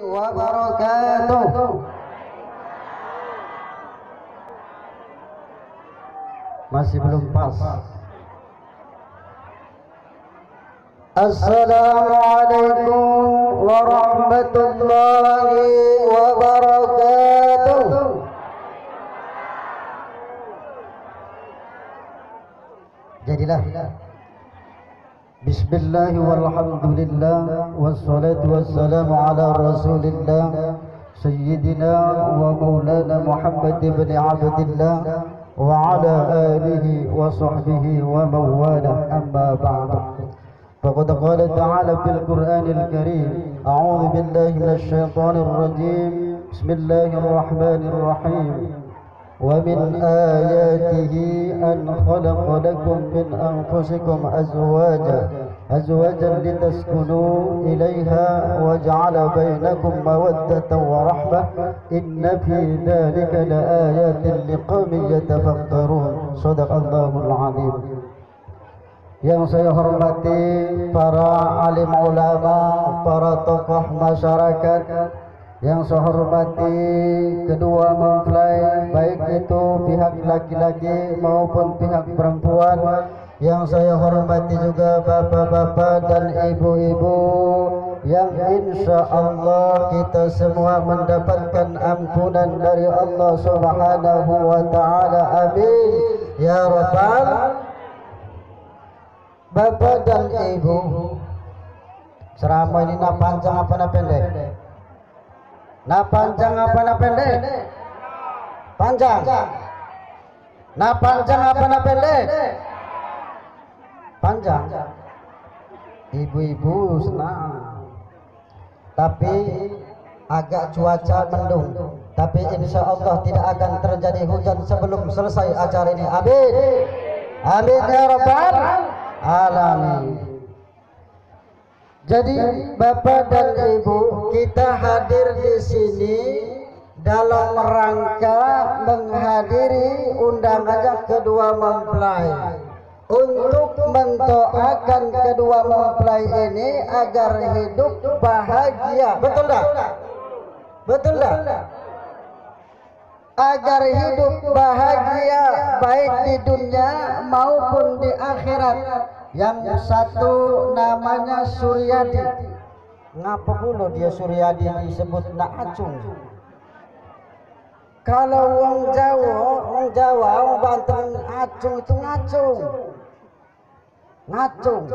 wabarakatuh. Masih belum pas. Assalamualaikum warahmatullahi wabarakatuh. Jadilah. Bismillah walhamdulillah wassalatu wassalamu ala rasulillah sayyidina wa maulana Muhammad ibn Abdillah wa ala alihi wa sahbihi wa mawala amma ba'du. Faqad qala ta'ala fil Qur'anil Karim a'udzu billahi minasy syaithanir rajim bismillahir rahmanir rahim. ومن آياته أن خلق لكم من أنفسكم أزواجا لتسكنوا إليها وجعل بينكم مودة ورحمة إن في ذلك لآيات لقوم يتفكرون. صدق الله العظيم. Yang saya hormati para alim ulama, para tokoh masyarakat, yang saya hormati kedua mempelai, baik itu pihak laki-laki maupun pihak perempuan. Yang saya hormati juga bapak-bapak dan ibu-ibu, yang insya Allah kita semua mendapatkan ampunan dari Allah Subhanahu wa ta'ala. Amin ya rabbal. Bapak dan ibu, ceramah ini nak panjang apa nak pendek? Nah panjang apa nak pendek? Panjang. Nah panjang apa nak pendek? Panjang. Ibu-ibu senang. Tapi agak cuaca mendung. Tapi insya Allah tidak akan terjadi hujan sebelum selesai acara ini. Amin. Amin ya rabbal alamin. Jadi Bapak dan Ibu, kita hadir di sini dalam rangka menghadiri undangan kedua mempelai untuk mendoakan kedua mempelai ini agar hidup bahagia. Betul tak? Betul tak? Agar hidup bahagia baik di dunia maupun di akhirat. Yang satu namanya Suryadi. Ngapa pula dia Suryadi disebut nak acung? Kalau orang Jawa, orang Banten acung itu ngacung. Ngacung.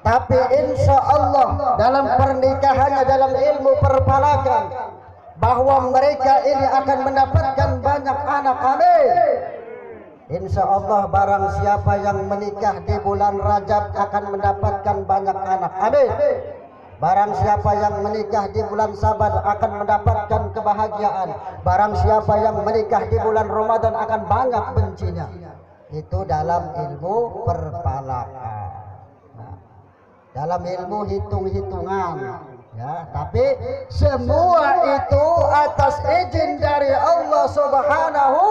Tapi insya Allah dalam pernikahannya, dalam ilmu perpalakan, bahwa mereka ini akan mendapatkan banyak anak. Amin. Insya Allah barang siapa yang menikah di bulan Rajab akan mendapatkan banyak anak. Amin. Barang siapa yang menikah di bulan Sabar akan mendapatkan kebahagiaan. Barang siapa yang menikah di bulan Ramadan akan banyak bencinya. Itu dalam ilmu perpalakan. Nah, dalam ilmu hitung-hitungan. Ya, tapi semua itu atas izin dari Allah Subhanahu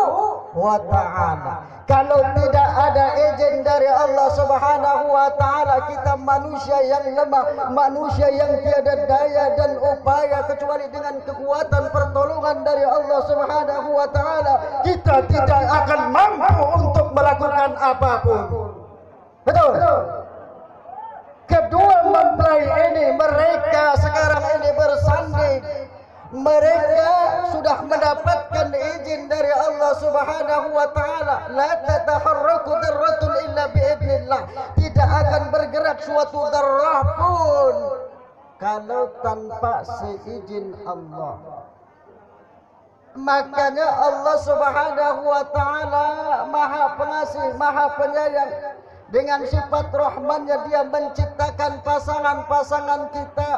wa ta'ala. Kalau tidak ada izin dari Allah Subhanahu wa ta'ala, kita manusia yang lemah, manusia yang tiada daya dan upaya kecuali dengan kekuatan pertolongan dari Allah Subhanahu wa ta'ala, kita tidak akan mampu untuk melakukan apapun. Betul? Kedua mempelai ini, mereka sekarang ini bersanding. Mereka sudah mendapatkan izin dari Allah Subhanahu wa ta'ala. La tataharraku dzarratun illa biidznillah. Tidak akan bergerak suatu dzarrah pun kalau tanpa seizin Allah. Makanya Allah Subhanahu wa ta'ala Maha Pengasih, Maha Penyayang. Dengan sifat rahmannya dia menciptakan pasangan-pasangan kita.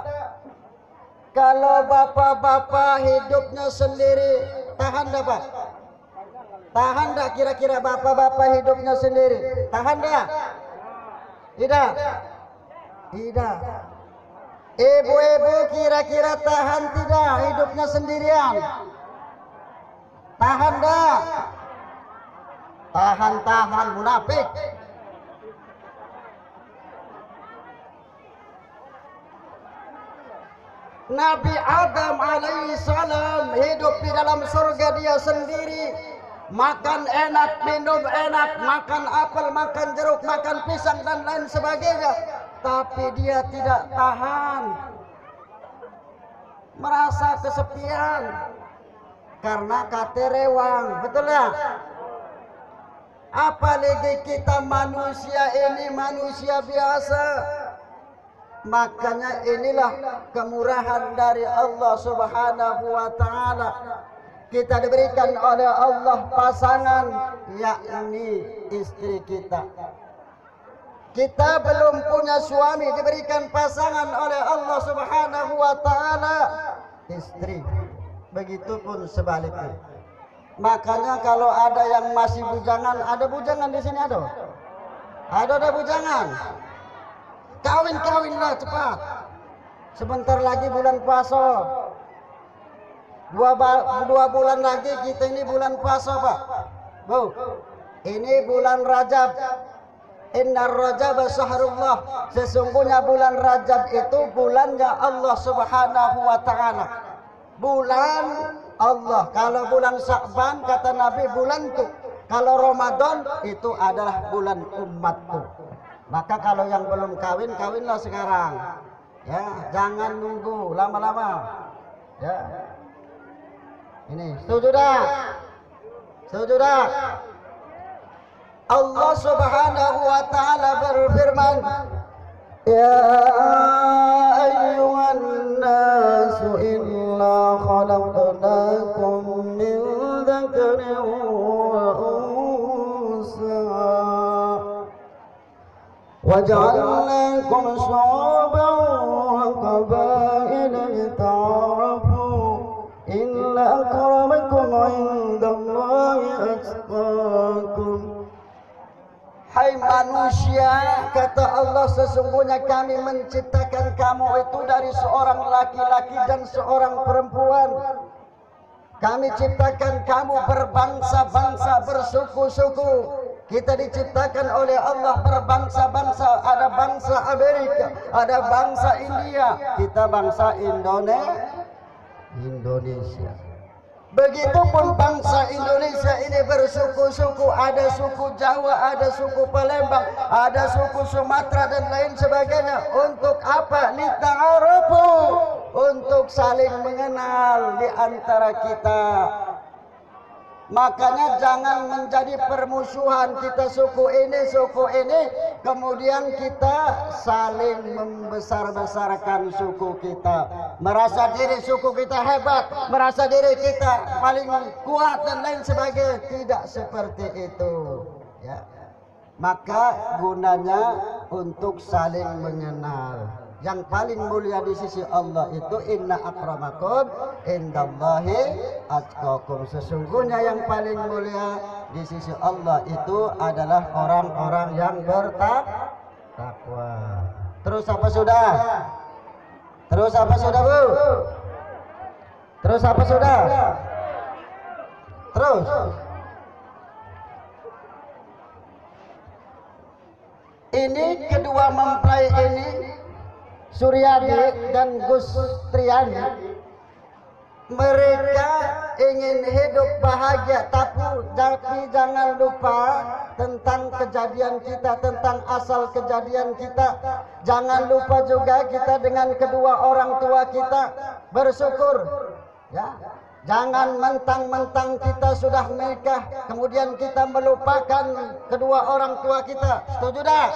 Kalau bapak-bapak hidupnya sendiri, tahan dah Pak? Tahan dah kira-kira bapak-bapak hidupnya sendiri? Tahan dah? Tidak? Tidak. Ibu-ibu kira-kira tahan tidak hidupnya sendirian? Tahan dah? Tahan-tahan munafik. Nabi Adam alaihi salam hidup di dalam surga dia sendiri, makan enak, minum enak, makan apel, makan jeruk, makan pisang dan lain sebagainya, tapi dia tidak tahan, merasa kesepian karena katerewang. Betul ya? Apalagi kita manusia ini manusia biasa. Makanya inilah kemurahan dari Allah Subhanahu wa ta'ala. Kita diberikan oleh Allah pasangan, yakni istri kita. Kita belum punya suami, diberikan pasangan oleh Allah Subhanahu wa ta'ala, istri. Begitupun sebaliknya. Makanya kalau ada yang masih bujangan, ada bujangan di sini ada? Ada bujangan. Kawin-kawinlah cepat. Sebentar lagi bulan puasa. Dua bulan lagi kita ini bulan puasa, Pak. Bu, ini bulan Rajab. Innar Rajab syahrullah. Sesungguhnya bulan Rajab itu bulannya Allah Subhanahu wa ta'ala. Bulan Allah. Kalau bulan Sya'ban kata Nabi bulanku. Kalau Ramadan itu adalah bulan umatku. Maka kalau yang belum kawin, kawinlah sekarang. Ya, jangan nunggu lama-lama. Ya. Ini, setuju dah? Setuju dah? Allah Subhanahu wa ta'ala berfirman, Ya ayyuhan nasu inna khalaqnakum min dzakarin wa unsa وجعلناكم شعوبا وقبائل لتعارفوا إن أكرمكم عند الله أتقاكم. Hai manusia, kata Allah, sesungguhnya kami menciptakan kamu itu dari seorang laki-laki dan seorang perempuan. Kami ciptakan kamu berbangsa-bangsa, bersuku-suku. Kita diciptakan oleh Allah berbangsa-bangsa. Ada bangsa Amerika, ada bangsa India, kita bangsa Indonesia. Begitupun bangsa Indonesia ini bersuku-suku. Ada suku Jawa, ada suku Palembang, ada suku Sumatera dan lain sebagainya. Untuk apa? Lita'arafu, untuk saling mengenal di antara kita. Makanya jangan menjadi permusuhan, kita suku ini, kemudian kita saling membesar-besarkan suku kita, merasa diri suku kita hebat, merasa diri kita paling kuat dan lain sebagainya. Tidak seperti itu, ya. Maka gunanya untuk saling mengenal. Yang paling mulia di sisi Allah itu inna akramakum indallahi atqakum. Sesungguhnya yang paling mulia di sisi Allah itu adalah orang-orang yang bertakwa. Terus apa sudah? Terus apa sudah, Bu? Terus apa sudah? Terus. Ini kedua mempelai ini, Suryadi dan Gus Triani, mereka ingin hidup bahagia, tapi jangan lupa tentang kejadian kita, tentang asal kejadian kita. Jangan lupa juga kita dengan kedua orang tua kita bersyukur, ya. Jangan mentang-mentang kita sudah menikah kemudian kita melupakan kedua orang tua kita. Setuju dah?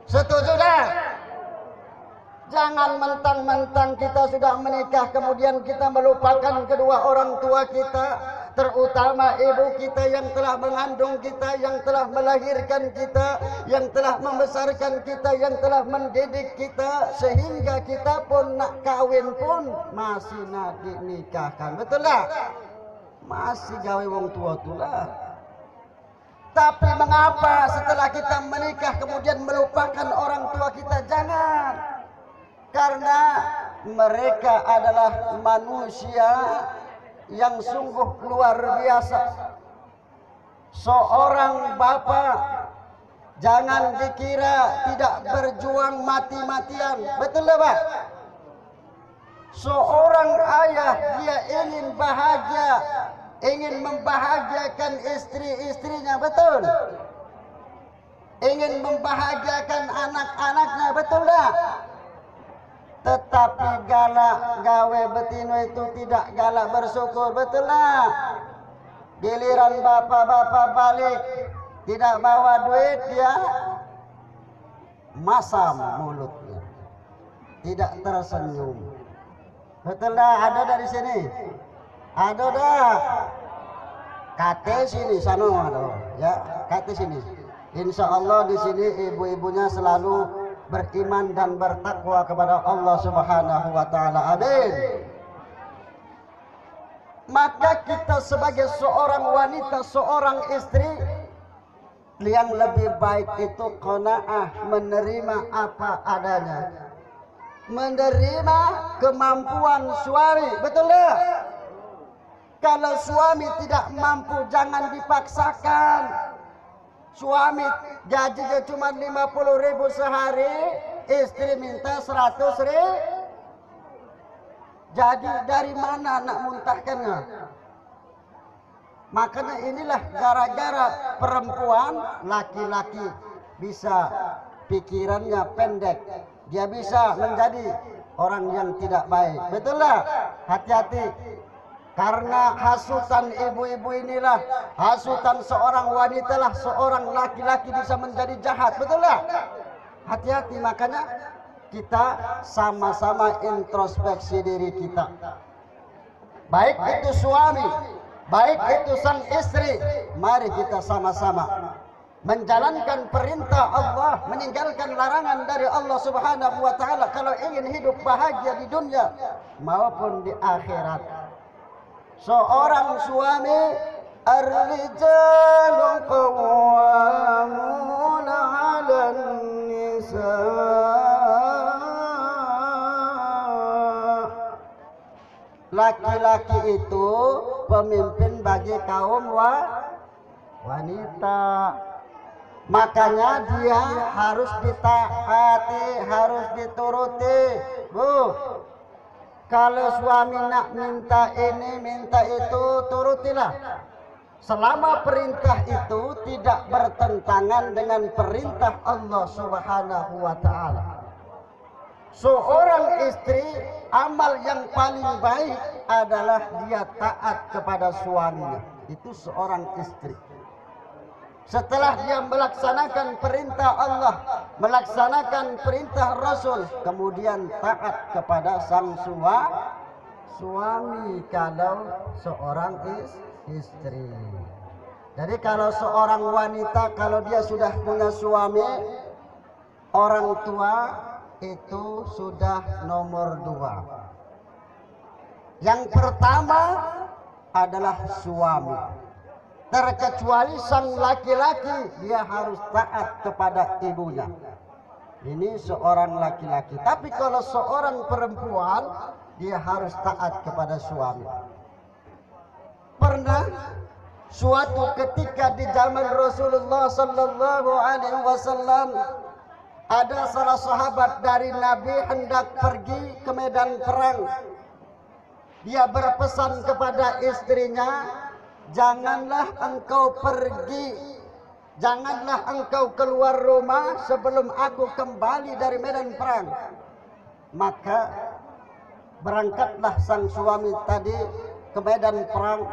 Setuju dah? Jangan mentang-mentang kita sudah menikah kemudian kita melupakan kedua orang tua kita, terutama ibu kita yang telah mengandung kita, yang telah melahirkan kita, yang telah membesarkan kita, yang telah mendidik kita, sehingga kita pun nak kawin pun masih nak dinikahkan. Betul tak? Masih gawe wong tua-tua. Tapi mengapa setelah kita menikah kemudian melupakan orang tua kita? Jangan. Karena mereka adalah manusia yang sungguh luar biasa. Seorang bapak jangan dikira tidak berjuang mati-matian. Betul tak, Pak? Seorang ayah dia ingin bahagia, ingin membahagiakan istri-istrinya, betul? Ingin membahagiakan anak-anaknya, betul tak? Tetapi galak gawe betino itu tidak galak bersyukur, betul tak? Giliran bapak-bapak balik tidak bawa duit, dia masam mulutnya, tidak tersenyum. Betul dah? Ada dari sini? Ada dah? Kate sini, sana ada. Ya, kate sini. Insya Allah di sini ibu-ibunya selalu beriman dan bertakwa kepada Allah Subhanahu wa Ta'ala. Amin. Maka kita sebagai seorang wanita, seorang istri, yang lebih baik itu qanaah, menerima apa adanya, menerima kemampuan suami, betul tak? Kalau suami tidak mampu jangan dipaksakan. Suami gajinya cuma 50.000 sehari, istri minta 100.000. Jadi dari mana nak muntahkannya? Makanya inilah gara-gara perempuan, laki-laki bisa pikirannya pendek, dia bisa menjadi orang yang tidak baik, betul lah? Hati-hati, karena hasutan ibu-ibu inilah, hasutan seorang wanita lah, seorang laki-laki bisa menjadi jahat, betul lah? Hati-hati, makanya kita sama-sama introspeksi diri kita, baik itu suami, baik itu sang istri. Mari kita sama-sama menjalankan perintah Allah, meninggalkan larangan dari Allah Subhanahu wa Ta'ala, kalau ingin hidup bahagia di dunia maupun di akhirat. Seorang suami, ar-rijalu qawwamuna 'alan nisa'. Laki-laki itu pemimpin bagi kaum wanita. Makanya dia harus ditaati, harus dituruti. Bu, kalau suami nak minta ini, minta itu, turutilah. Selama perintah itu tidak bertentangan dengan perintah Allah Subhanahu wa Ta'ala. Seorang istri, amal yang paling baik adalah dia taat kepada suaminya. Itu seorang istri. Setelah dia melaksanakan perintah Allah, melaksanakan perintah Rasul, kemudian taat kepada sang suami kalau seorang istri. Jadi kalau seorang wanita, kalau dia sudah punya suami, orang tua itu sudah nomor 2. Yang pertama adalah suami. Terkecuali sang laki-laki, dia harus taat kepada ibunya. Ini seorang laki-laki. Tapi kalau seorang perempuan, dia harus taat kepada suami. Pernah suatu ketika di zaman Rasulullah sallallahu alaihi wasallam, ada salah sahabat dari Nabi hendak pergi ke medan perang. Dia berpesan kepada istrinya, janganlah engkau pergi, janganlah engkau keluar rumah sebelum aku kembali dari medan perang. Maka berangkatlah sang suami tadi ke medan perang.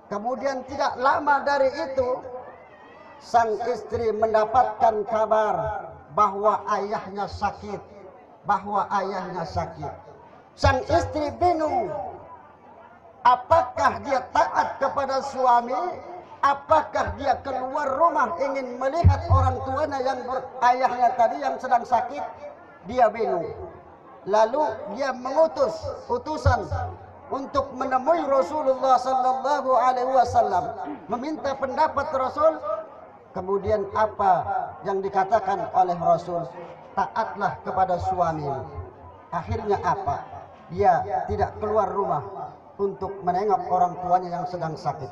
Kemudian tidak lama dari itu, sang istri mendapatkan kabar bahwa ayahnya sakit, Sang istri bingung, apakah dia taat kepada suami, apakah dia keluar rumah ingin melihat orang tuanya yang ayahnya tadi yang sedang sakit. Dia bingung. Lalu dia mengutus utusan untuk menemui Rasulullah sallallahu alaihi wasallam, meminta pendapat Rasul. Kemudian apa yang dikatakan oleh Rasul? Taatlah kepada suami. Akhirnya apa? Dia tidak keluar rumah untuk menengok orang tuanya yang sedang sakit.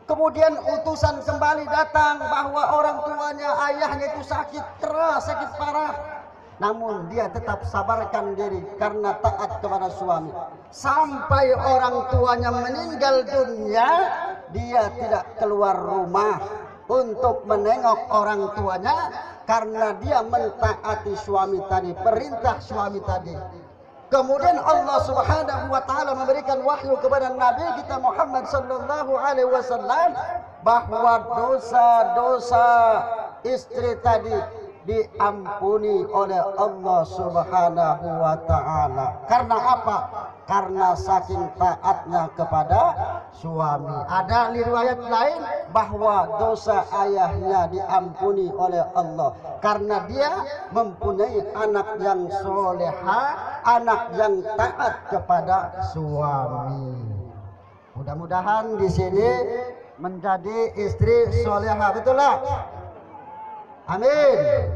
Kemudian utusan kembali datang bahwa orang tuanya, ayahnya itu sakit keras, sakit parah. namun dia tetap sabarkan diri karena taat kepada suami. Sampai orang tuanya meninggal dunia, dia tidak keluar rumah untuk menengok orang tuanya karena dia mentaati suami tadi, perintah suami tadi. Kemudian Allah Subhanahu wa taala memberikan wahyu kepada Nabi kita Muhammad sallallahu alaihi wasallam bahwa dosa-dosa istri tadi diampuni oleh Allah Subhanahu wa taala. Karena apa? Karena saking taatnya kepada suami. Ada riwayat lain bahwa dosa ayahnya diampuni oleh Allah karena dia mempunyai anak yang soleha, anak yang taat kepada suami. Mudah-mudahan di sini menjadi istri soleha, betul lah? Amin.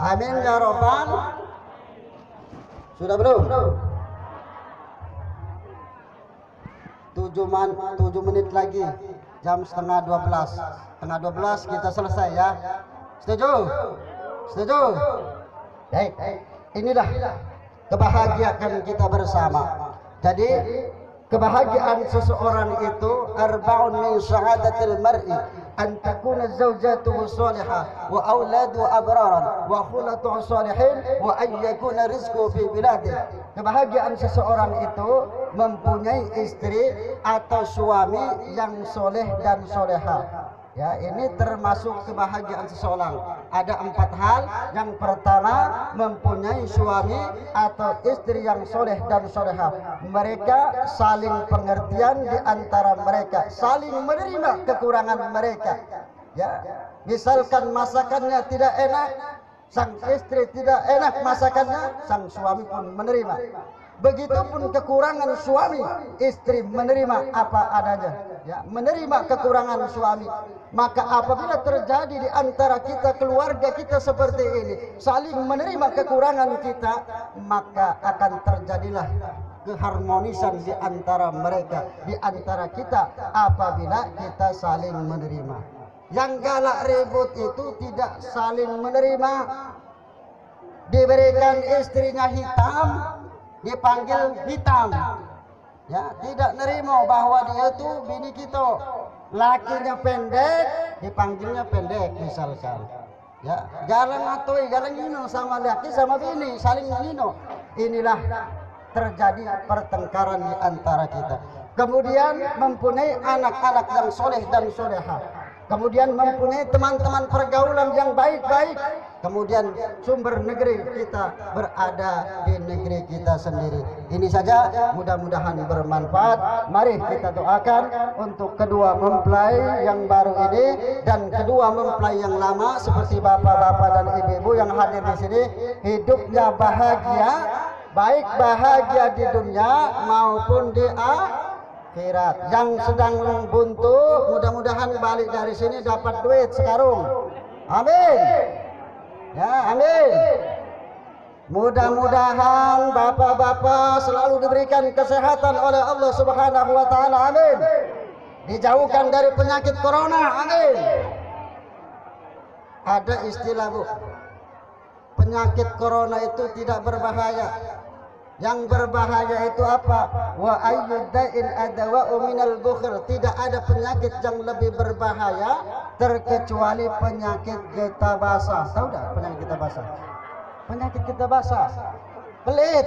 Amin ya Rabbal. Sudah belum? 7 menit lagi, jam setengah 12. Setengah 12 kita selesai ya. Setuju? Setuju? Baik. Inilah kebahagiaan kita bersama. Jadi kebahagiaan seseorang itu arba'un min sa'adatil mar'i an takuna zawjatuhu salihah wa auladu abraran wa khulatu salihin wa an yakuna rizquhu fi biladihi. Kebahagiaan seseorang itu mempunyai istri atau suami yang soleh dan soleha. Ya, ini termasuk kebahagiaan seseorang. Ada 4 hal. Yang pertama, mempunyai suami atau istri yang soleh dan soleha. Mereka saling pengertian di antara mereka, saling menerima kekurangan mereka. Ya, misalkan masakannya tidak enak, sang istri tidak enak masakannya, sang suami pun menerima. Begitupun kekurangan suami, istri menerima apa adanya, ya, menerima kekurangan suami. Maka apabila terjadi di antara kita, keluarga kita seperti ini, saling menerima kekurangan kita, maka akan terjadilah keharmonisan di antara mereka, di antara kita apabila kita saling menerima. Yang galak ribut itu tidak saling menerima. Diberikan istrinya hitam, dipanggil hitam, ya, tidak nerima bahwa dia itu bini kita. Lakinya pendek, dipanggilnya pendek misalkan, ya, jalan atoi, jalan ngino sama laki sama bini, saling ngino. Inilah terjadi pertengkaran di antara kita. Kemudian mempunyai anak-anak yang soleh dan soleha. Kemudian mempunyai teman-teman pergaulan yang baik-baik. Kemudian sumber negeri kita berada di negeri kita sendiri. Ini saja, mudah-mudahan bermanfaat. Mari kita doakan untuk kedua mempelai yang baru ini dan kedua mempelai yang lama seperti bapak-bapak dan ibu-ibu yang hadir di sini, hidupnya bahagia, baik bahagia di dunia maupun di akhirat. Yang sedang buntu, mudah-mudahan balik dari sini dapat duit sekarung. Amin. Ya, amin. Mudah-mudahan bapak-bapak selalu diberikan kesehatan oleh Allah Subhanahu wa taala. Amin. Dijauhkan dari penyakit corona. Amin. Ada istilah, Bu. Penyakit corona itu tidak berbahaya. Yang berbahaya itu apa? Wa ayyudda'in adawa'u minal bukhl. Tidak ada penyakit yang lebih berbahaya terkecuali penyakit getah basah. Tahu enggak penyakit getah basah? Penyakit getah basah, pelit,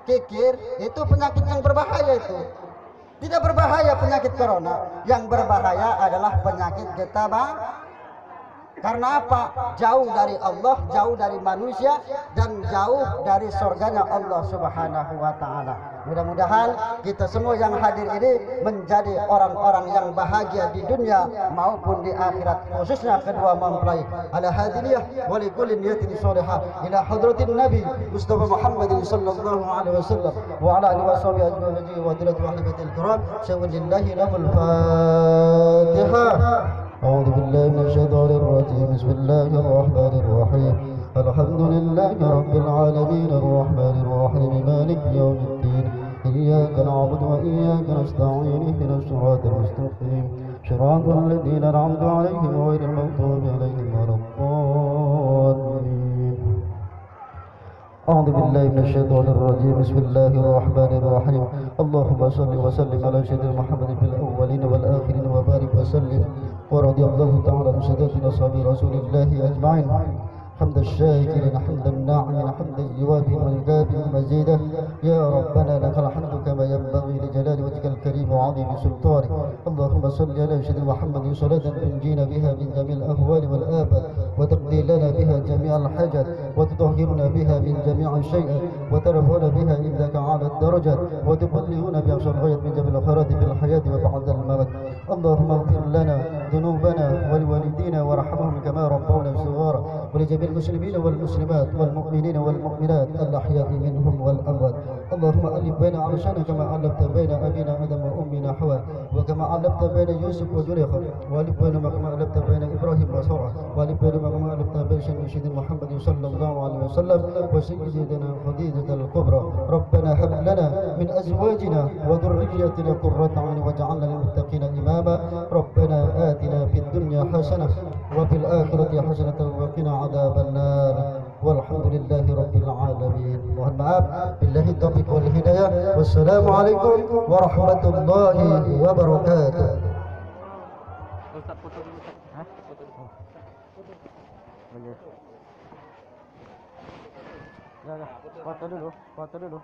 kikir, itu penyakit yang berbahaya itu. Tidak berbahaya penyakit corona. Yang berbahaya adalah penyakit getah basah. Karena apa? Jauh dari Allah, jauh dari manusia, dan jauh dari surganya Allah Subhanahu wa ta'ala. Mudah-mudahan kita semua yang hadir ini menjadi orang-orang yang bahagia di dunia maupun di akhirat, khususnya kedua mempelai. Ala hadiniyah wa li kulli niyatin shalihah ila hadratin Nabi Mustafa Muhammadin sallallahu alaihi wasallam wa ala alihi washabihi ajma'in wa tilatu ahlibatil kiram. Syawallillahi lahul Fatihah. أعوذ بالله من الشيطان الرجيم. بسم الله الرحمن الرحيم. الحمد لله رب العالمين الرحمن الرحيم مالك يوم الدين. إياك نعبد وإياك نستعين اهدنا الصراط المستقيم صراط الذين أنعمت عليهم غير المغضوب عليهم ولا الضالين. أعوذ بالله من الشيطان الرجيم. بسم الله الرحمن الرحيم. اللهم صل وسلم على سيدنا محمد في الأولين والآخرين وبارك وسلم ورضي الله تعالى عن سادتنا أصحاب رسول الله أجمعين. حمد الشاكرين حمد الناعمين حمد الجواب والجاب مزيدا. يا ربنا لك الحمد كما ينبغي لجلال وجهك الكريم وعظيم سلطانك. اللهم صل على سيدنا محمد صلاة تنجينا بها من جميع الأهوال والآفات وتقضي لنا بها جميع الحاجات وتطهرنا بها من جميع الشيء وترفعنا بها عندك على الدرجات وتبلغنا بها الغاية من جميع الخيرات في الحياة وبعد الموت. اللهم اغفر لنا ذنوبنا ولوالدينا وارحمهم كما ربونا صغارا ولجميع المسلمين والمسلمات والمؤمنين والمؤمنات الأحياء منهم والأموات. اللهم ألف بين عرشنا كما ألفت بين أبينا آدم وأمنا حواء وكما ألفت بين يوسف وزليخا وألف بينما كما ألفت بين إبراهيم وسارة وألف بينما كما ألفت بين سيدنا محمد صلى الله عليه وسلم وسيدنا خديجة الكبرى. ربنا هب لنا من أزواجنا وذريتنا قرة أعين واجعلنا للمتقين إماما. ربنا آتنا في الدنيا حسنة وفي الآخرة حسنة وقنا عذاب النار والحمد لله رب العالمين. Mohon maaf, billahi taufiq wal hidayah. Wassalamualaikum warahmatullahi wabarakatuh. Ustaz foto dulu. Hah? Foto dulu. Ya, foto dulu.